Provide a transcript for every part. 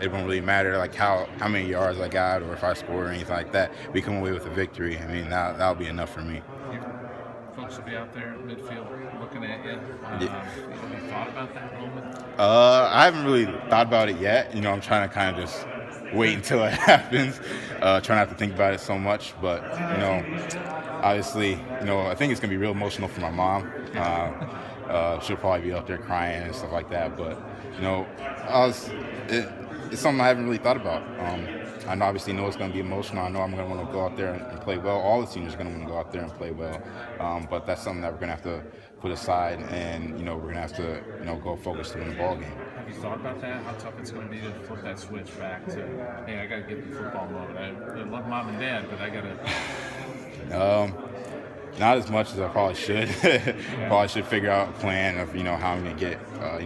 it won't really matter like how many yards I got or if I score or anything like that. We come away with a victory. I mean, that'll be enough for me. Folks will be out there in midfield looking at you. Yeah. Have you thought about that moment? I haven't really thought about it yet. I'm trying to kind of just wait until it happens. Try not to think about it so much, but obviously, I think it's gonna be real emotional for my mom. She'll probably be out there crying and stuff like that. But I was, it's something I haven't really thought about. I obviously know it's going to be emotional. I know I'm going to want to go out there and play well. All the seniors are going to want to go out there and play well. But that's something that we're going to have to put aside, and we're going to have to go focus to win the ball game. Have you thought about that? How tough it's going to be to flip that switch back to, hey, I got to get in football mode. I love mom and dad, but I got to. Not as much as I probably should. Probably should figure out a plan of how I'm gonna get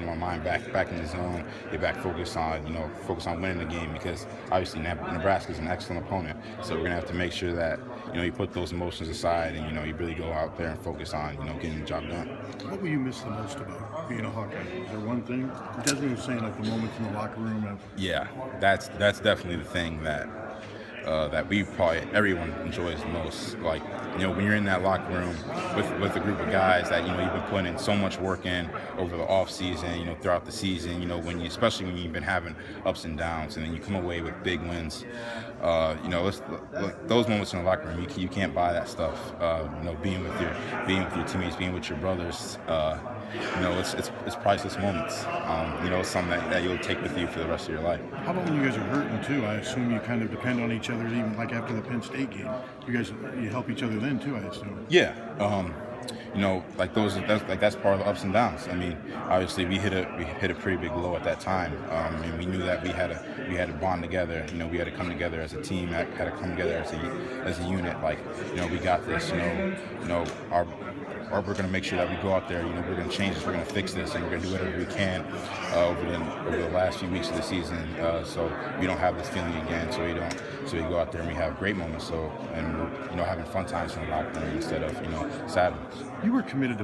my mind back in the zone, get back focused on winning the game, because obviously Nebraska is an excellent opponent. So we're gonna have to make sure that you put those emotions aside and you really go out there and focus on getting the job done. What will you miss the most about being a Hawkeye? Is there one thing? Desmond was saying like the moments in the locker room. Yeah, that's definitely the thing that everyone enjoys the most. Like when you're in that locker room with a group of guys that you've been putting in so much work in over the off season, throughout the season, especially when you've been having ups and downs, and then you come away with big wins. Those moments in the locker room, you can't buy that stuff. Being with your teammates, being with your brothers. It's priceless moments. It's something that you'll take with you for the rest of your life. How about when you guys are hurting too? I assume you kind of depend on each other, even like after the Penn State game. You help each other then too, I assume. Yeah. That's part of the ups and downs. I mean, obviously we hit a pretty big low at that time, and we knew that we had to bond together. We had to come together as a team. Had to come together as a unit. We got this. We're going to make sure that we go out there. We're going to change this. We're going to fix this, and we're going to do whatever we can over the last few weeks of the season, so we don't have this feeling again. So we go out there and we have great moments. And we're having fun times in the locker room instead of sad ones. You were committed to